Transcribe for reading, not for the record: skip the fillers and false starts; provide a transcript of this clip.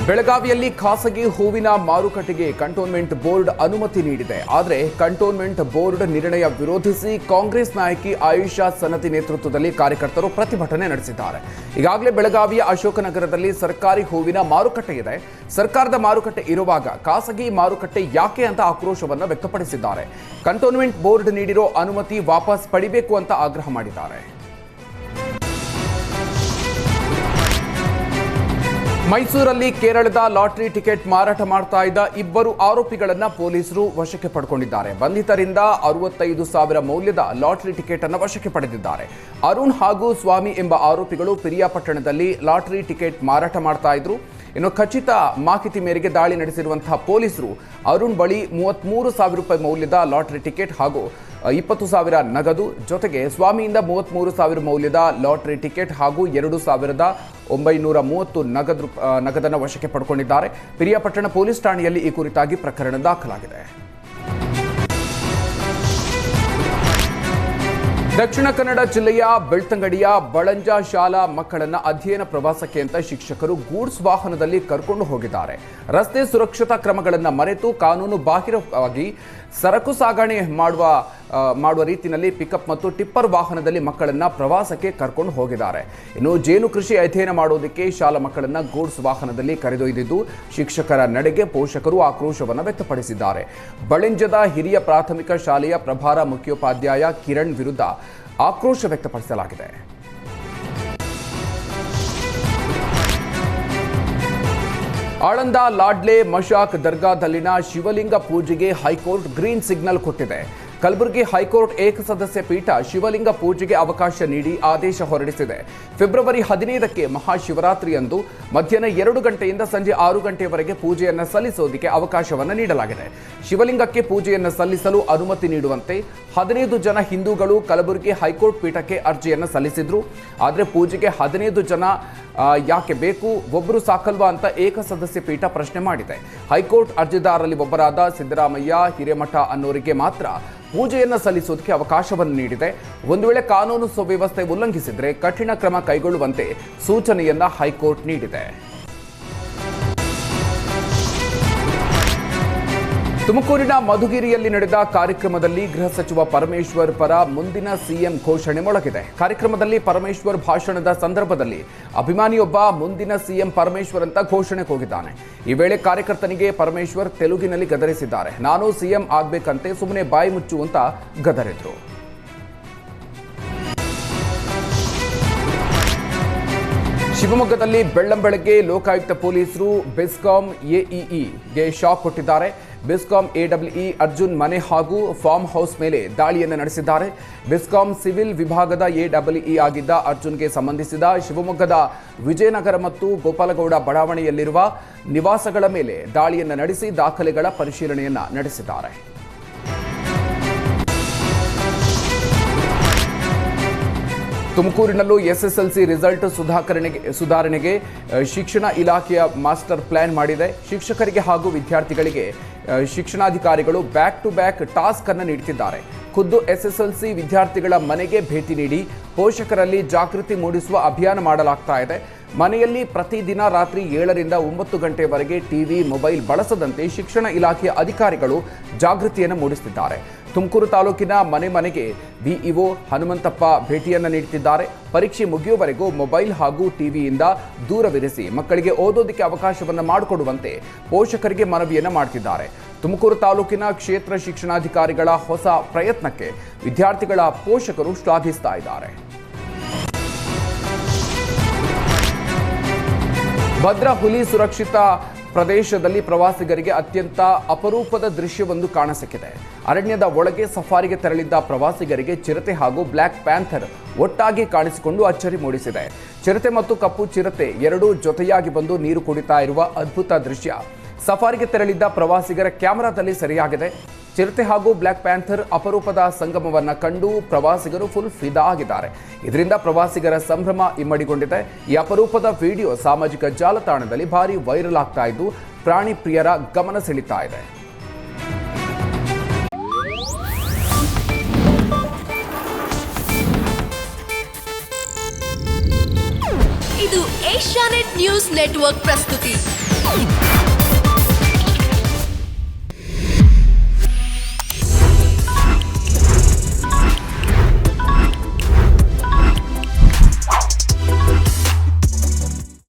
ಬೆಳಗಾವಿಯಲ್ಲಿ ಖಾಸಗಿ ಹೂವಿನ ಮಾರುಕಟ್ಟೆಗೆ ಕಂಟೋನ್ಮೆಂಟ್ ಬೋರ್ಡ್ ಅನುಮತಿ ನೀಡಿದೆ. ಆದರೆ ಕಂಟೋನ್ಮೆಂಟ್ ಬೋರ್ಡ್ ನಿರ್ಣಯ ವಿರೋಧಿಸಿ ಕಾಂಗ್ರೆಸ್ ನಾಯಕಿ ಆಯಿಷಾ ಸನತಿ ನೇತೃತ್ವದಲ್ಲಿ ಕಾರ್ಯಕರ್ತರು ಪ್ರತಿಭಟನೆ ನಡೆಸಿದ್ದಾರೆ. ಈಗಾಗಲೇ ಬೆಳಗಾವಿಯ ಅಶೋಕನಗರದಲ್ಲಿ ಸರ್ಕಾರಿ ಹೂವಿನ ಮಾರುಕಟ್ಟೆ ಇದೆ. ಸರ್ಕಾರದ ಮಾರುಕಟ್ಟೆ ಇರುವಾಗ ಖಾಸಗಿ ಮಾರುಕಟ್ಟೆ ಯಾಕೆ ಅಂತ ಆಕ್ರೋಶವನ್ನು ವ್ಯಕ್ತಪಡಿಸಿದ್ದಾರೆ. ಕಂಟೋನ್ಮೆಂಟ್ ಬೋರ್ಡ್ ನೀಡಿರೋ ಅನುಮತಿ ವಾಪಸ್ ಪಡಿಬೇಕು ಅಂತ ಆಗ್ರಹ ಮಾಡಿದ್ದಾರೆ. ಮೈಸೂರಲ್ಲಿ ಕೇರಳದ ಲಾಟರಿ ಟಿಕೆಟ್ ಮಾರಾಟ ಮಾಡ್ತಾ ಇದ್ದ ಇಬ್ಬರು ಆರೋಪಿಗಳನ್ನ ಪೊಲೀಸರು ವಶಕ್ಕೆ ಪಡೆದುಕೊಂಡಿದ್ದಾರೆ. ಬಂಧಿತರಿಂದ 65,000 ಮೌಲ್ಯದ ಲಾಟರಿ ಟಿಕೆಟ್ ಅನ್ನು ವಶಕ್ಕೆ ಪಡೆದಿದ್ದಾರೆ. ಅರುಣ್ ಹಾಗೂ ಸ್ವಾಮಿ ಎಂಬ ಆರೋಪಿಗಳು ಪಿರಿಯಾಪಟ್ಟಣದಲ್ಲಿ ಲಾಟರಿ ಟಿಕೆಟ್ ಮಾರಾಟ ಮಾಡ್ತಾ ಇದ್ರು. ಇನ್ನು ಖಚಿತ ಮಾಹಿತಿ ಮೇರೆಗೆ ದಾಳಿ ನಡೆಸಿರುವಂತಹ ಪೊಲೀಸರು ಅರುಣ್ ಬಳಿ 33,000 ರೂಪಾಯಿ ಮೌಲ್ಯದ ಲಾಟರಿ ಟಿಕೆಟ್ ಹಾಗೂ 20,000 ನಗದು, ಜೊತೆಗೆ ಸ್ವಾಮಿಯಿಂದ 33,000 ಮೌಲ್ಯದ ಲಾಟರಿ ಟಿಕೆಟ್ ಹಾಗೂ 2,930 ನಗದನ್ನು ವಶಕ್ಕೆ ಪಡೆದುಕೊಂಡಿದ್ದಾರೆ. ಪಿರಿಯಾಪಟ್ಟಣ ಪೊಲೀಸ್ ಠಾಣೆಯಲ್ಲಿ ಈ ಕುರಿತಾಗಿ ಪ್ರಕರಣ ದಾಖಲಾಗಿದೆ. ದಕ್ಷಿಣ ಕನ್ನಡ ಜಿಲ್ಲೆಯ ಬೆಳ್ತಂಗಡಿಯ ಬಳಂಜ ಶಾಲಾ ಮಕ್ಕಳನ್ನ ಅಧ್ಯಯನ ಪ್ರವಾಸಕ್ಕೆ ಅಂತ ಶಿಕ್ಷಕರು ಗೂಡ್ಸ್ ವಾಹನದಲ್ಲಿ ಕರ್ಕೊಂಡು ಹೋಗಿದ್ದಾರೆ. ರಸ್ತೆ ಸುರಕ್ಷತಾ ಕ್ರಮಗಳನ್ನು ಮರೆತು ಕಾನೂನು ಬಾಹಿರವಾಗಿ ಸರಕು ಸಾಗಣೆ ಮಾಡುವ ರೀತಿಯಲ್ಲಿ ಪಿಕಪ್ ಮತ್ತು ಟಿಪ್ಪರ್ ವಾಹನದಲ್ಲಿ ಮಕ್ಕಳನ್ನ ಪ್ರವಾಸಕ್ಕೆ ಕರ್ಕೊಂಡು ಹೋಗಿದ್ದಾರೆ. ಇನ್ನು ಜೇನು ಕೃಷಿ ಅಧ್ಯಯನ ಮಾಡೋದಕ್ಕೆ ಶಾಲಾ ಮಕ್ಕಳನ್ನ ಗೂಡ್ಸ್ ವಾಹನದಲ್ಲಿ ಕರೆದೊಯ್ದಿದ್ದು ಶಿಕ್ಷಕರ ನಡೆಗೆ ಪೋಷಕರು ಆಕ್ರೋಶವನ್ನು ವ್ಯಕ್ತಪಡಿಸಿದ್ದಾರೆ. ಬಳಂಜದ ಹಿರಿಯ ಪ್ರಾಥಮಿಕ ಶಾಲೆಯ ಪ್ರಭಾರ ಮುಖ್ಯೋಪಾಧ್ಯಾಯ ಕಿರಣ್ ವಿರುದ್ಧ ಆಕ್ರೋಶ ವ್ಯಕ್ತಪಡಿಸಲಾಗಿದೆ. ಆಳಂದ ಲಾಡ್ಲೆ ಮಶಾಕ್ ದರ್ಗಾದಲ್ಲಿನ ಶಿವಲಿಂಗ ಪೂಜೆಗೆ ಹೈಕೋರ್ಟ್ ಗ್ರೀನ್ ಸಿಗ್ನಲ್ ಕೊಟ್ಟಿದೆ. ಕಲಬುರಗಿ ಹೈಕೋರ್ಟ್ ಏಕಸದಸ್ಯ ಪೀಠ ಶಿವಲಿಂಗ ಪೂಜೆಗೆ ಅವಕಾಶ ನೀಡಿ ಆದೇಶ ಹೊರಡಿಸಿದೆ. ಫೆಬ್ರವರಿ 15ಕ್ಕೆ ಮಹಾಶಿವರಾತ್ರಿಯಂದು ಮಧ್ಯಾಹ್ನ 2 ಗಂಟೆಯಿಂದ ಸಂಜೆ 6 ಗಂಟೆಯವರೆಗೆ ಪೂಜೆಯನ್ನು ಸಲ್ಲಿಸೋದಕ್ಕೆ ಅವಕಾಶವನ್ನು ನೀಡಲಾಗಿದೆ. ಶಿವಲಿಂಗಕ್ಕೆ ಪೂಜೆಯನ್ನು ಸಲ್ಲಿಸಲು ಅನುಮತಿ ನೀಡುವಂತೆ 15 ಜನ ಹಿಂದೂಗಳು ಕಲಬುರಗಿ ಹೈಕೋರ್ಟ್ ಪೀಠಕ್ಕೆ ಅರ್ಜಿಯನ್ನು ಸಲ್ಲಿಸಿದ್ರು. ಆದರೆ ಪೂಜೆಗೆ 15 ಜನ ಯಾಕೆ ಬೇಕು, ಒಬ್ಬರು ಸಾಕಲ್ವಾ ಅಂತ ಏಕಸದಸ್ಯ ಪೀಠ ಪ್ರಶ್ನೆ ಮಾಡಿದೆ. ಹೈಕೋರ್ಟ್ ಅರ್ಜಿದಾರರಲ್ಲಿ ಒಬ್ಬರಾದ ಸಿದ್ದರಾಮಯ್ಯ ಹಿರೇಮಠ ಅನ್ನೋರಿಗೆ ಮಾತ್ರ ಪೂಜೆಯನ್ನು ಸಲ್ಲಿಸೋದಕ್ಕೆ ಅವಕಾಶವನ್ನು ನೀಡಿದೆ. ಒಂದು ವೇಳೆ ಕಾನೂನು ಸುವ್ಯವಸ್ಥೆ ಉಲ್ಲಂಘಿಸಿದರೆ ಕಠಿಣ ಕ್ರಮ ಕೈಗೊಳ್ಳುವಂತೆ ಸೂಚನೆಯನ್ನ ಹೈಕೋರ್ಟ್ ನೀಡಿದೆ. ತುಮಕೂರಿನ ಮಧುಗಿರಿಯಲ್ಲಿ ನಡೆದ ಕಾರ್ಯಕ್ರಮದಲ್ಲಿ ಗೃಹ ಸಚಿವ ಪರಮೇಶ್ವರ್ ಪರ ಮುಂದಿನ ಸಿಎಂ ಘೋಷಣೆ ಮೊಳಗಿದೆ. ಕಾರ್ಯಕ್ರಮದಲ್ಲಿ ಪರಮೇಶ್ವರ್ ಭಾಷಣದ ಸಂದರ್ಭದಲ್ಲಿ ಅಭಿಮಾನಿಯೊಬ್ಬ ಮುಂದಿನ ಸಿಎಂ ಪರಮೇಶ್ವರ್ ಅಂತ ಘೋಷಣೆ ಕೂಗಿದ್ದಾನೆ. ಈ ವೇಳೆ ಕಾರ್ಯಕರ್ತನಿಗೆ ಪರಮೇಶ್ವರ್ ತೆಲುಗಿನಲ್ಲಿ ಗದರಿಸಿದ್ದಾರೆ. ನಾನು ಸಿಎಂ ಆಗ್ಬೇಕಂತೆ, ಸುಮ್ಮನೆ ಬಾಯಿ ಮುಚ್ಚು ಅಂತ ಗದರಿದ್ರು. ಶಿವಮೊಗ್ಗದಲ್ಲಿ ಬೆಳ್ಳಂಬೆಳಗ್ಗೆ ಲೋಕಾಯುಕ್ತ ಪೊಲೀಸರು ಬೆಸ್ಕಾಂ ಎಇಇಗೆ ಶಾಕ್ ಕೊಟ್ಟಿದ್ದಾರೆ. ಬೆಸ್ಕಾಂ ಎಡಬ್ಲ್ಯೂಇ ಅರ್ಜುನ್ ಮನೆ ಹಾಗೂ ಫಾರ್ಮ್ ಹೌಸ್ ಮೇಲೆ ದಾಳಿಯನ್ನು ನಡೆಸಿದ್ದಾರೆ. ಬೆಸ್ಕಾಂ ಸಿವಿಲ್ ವಿಭಾಗದ ಎಡಬ್ಲ್ಯೂಇ ಆಗಿದ್ದ ಅರ್ಜುನ್ಗೆ ಸಂಬಂಧಿಸಿದ ಶಿವಮೊಗ್ಗದ ವಿಜಯನಗರ ಮತ್ತು ಗೋಪಾಲಗೌಡ ಬಡಾವಣೆಯಲ್ಲಿರುವ ನಿವಾಸಗಳ ಮೇಲೆ ದಾಳಿಯನ್ನು ನಡೆಸಿ ದಾಖಲೆಗಳ ಪರಿಶೀಲನೆಯನ್ನು ನಡೆಸಿದ್ದಾರೆ. ತುಮಕೂರಿನಲ್ಲೂ ಎಸ್ಎಸ್ಎಲ್ಸಿ ರಿಸಲ್ಟ್ ಸುಧಾರಣೆಗೆ ಶಿಕ್ಷಣ ಇಲಾಖೆಯ ಮಾಸ್ಟರ್ ಪ್ಲಾನ್ ಮಾಡಿದೆ. ಶಿಕ್ಷಕರಿಗೆ ಹಾಗೂ ವಿದ್ಯಾರ್ಥಿಗಳಿಗೆ ಶಿಕ್ಷಣಾಧಿಕಾರಿಗಳು ಬ್ಯಾಕ್ ಟು ಬ್ಯಾಕ್ ಟಾಸ್ಕ್ ಅನ್ನು ನೀಡುತ್ತಿದ್ದಾರೆ. ಖುದ್ದು ಎಸ್ಎಸ್ಎಲ್ಸಿ ವಿದ್ಯಾರ್ಥಿಗಳ ಮನೆಗೆ ಭೇಟಿ ನೀಡಿ ಪೋಷಕರಲ್ಲಿ ಜಾಗೃತಿ ಮೂಡಿಸುವ ಅಭಿಯಾನ ಮಾಡಲಾಗ್ತಾ ಇದೆ. ಮನೆಯಲ್ಲಿ ಪ್ರತಿದಿನ ರಾತ್ರಿ 7ರಿಂದ 9 ಗಂಟೆವರೆಗೆ ಟಿವಿ, ಮೊಬೈಲ್ ಬಳಸದಂತೆ ಶಿಕ್ಷಣ ಇಲಾಖೆಯ ಅಧಿಕಾರಿಗಳು ಜಾಗೃತಿಯನ್ನು ಮೂಡಿಸುತ್ತಿದ್ದಾರೆ. ತುಮಕೂರು ತಾಲೂಕಿನ ಮನೆಗೆ ಬಿಇಒ ಹನುಮಂತಪ್ಪ ಭೇಟಿಯನ್ನು ನೀಡುತ್ತಿದ್ದಾರೆ. ಪರೀಕ್ಷೆ ಮುಗಿಯುವವರೆಗೂ ಮೊಬೈಲ್ ಹಾಗೂ ಟಿವಿಯಿಂದ ದೂರವಿರಿಸಿ ಮಕ್ಕಳಿಗೆ ಓದೋದಕ್ಕೆ ಅವಕಾಶವನ್ನು ಮಾಡಿಕೊಡುವಂತೆ ಪೋಷಕರಿಗೆ ಮನವಿಯನ್ನು ಮಾಡುತ್ತಿದ್ದಾರೆ. ತುಮಕೂರು ತಾಲೂಕಿನ ಕ್ಷೇತ್ರ ಶಿಕ್ಷಣಾಧಿಕಾರಿಗಳ ಹೊಸ ಪ್ರಯತ್ನಕ್ಕೆ ವಿದ್ಯಾರ್ಥಿಗಳ ಪೋಷಕರು ಶ್ಲಾಘಿಸ್ತಾ ಇದ್ದಾರೆ. ಭದ್ರಾ ಹುಲಿ ಸುರಕ್ಷಿತ ಪ್ರದೇಶದಲ್ಲಿ ಪ್ರವಾಸಿಗರಿಗೆ ಅತ್ಯಂತ ಅಪರೂಪದ ದೃಶ್ಯವೊಂದು ಕಾಣಸಿಕ್ಕಿದೆ. ಅರಣ್ಯದ ಒಳಗೆ ಸಫಾರಿಗೆ ತೆರಳಿದ್ದ ಪ್ರವಾಸಿಗರಿಗೆ ಚಿರತೆ ಹಾಗೂ ಬ್ಲ್ಯಾಕ್ ಪ್ಯಾಂಥರ್ ಒಟ್ಟಾಗಿ ಕಾಣಿಸಿಕೊಂಡು ಅಚ್ಚರಿ ಮೂಡಿಸಿದೆ. ಚಿರತೆ ಮತ್ತು ಕಪ್ಪು ಚಿರತೆ ಎರಡೂ ಜೊತೆಯಾಗಿ ಬಂದು ನೀರು ಕುಡಿತಾ ಇರುವ ಅದ್ಭುತ ದೃಶ್ಯ ಸಫಾರಿಗೆ ತೆರಳಿದ್ದ ಪ್ರವಾಸಿಗರ ಕ್ಯಾಮೆರಾದಲ್ಲಿ ಸೆರೆಯಾಗಿದೆ. ಚಿರತೆ ಹಾಗೂ ಬ್ಲ್ಯಾಕ್ ಪ್ಯಾಂಥರ್ ಅಪರೂಪದ ಸಂಗಮವನ್ನು ಕಂಡು ಪ್ರವಾಸಿಗರು ಫುಲ್ ಫಿದಾ ಆಗಿದ್ದಾರೆ. ಇದರಿಂದ ಪ್ರವಾಸಿಗರ ಸಂಭ್ರಮ ಇಮ್ಮಡಿಗೊಂಡಿದೆ. ಈ ಅಪರೂಪದ ವಿಡಿಯೋ ಸಾಮಾಜಿಕ ಜಾಲತಾಣದಲ್ಲಿ ಭಾರಿ ವೈರಲ್ ಆಗ್ತಾ ಇದ್ದು ಪ್ರಾಣಿ ಪ್ರಿಯರ ಗಮನ ಸೆಳೀತಾ ಇದೆ. ಇದು ಏಷ್ಯಾನೆಟ್ ನ್ಯೂಸ್ ನೆಟ್ವರ್ಕ್ ಪ್ರಸ್ತುತಿ.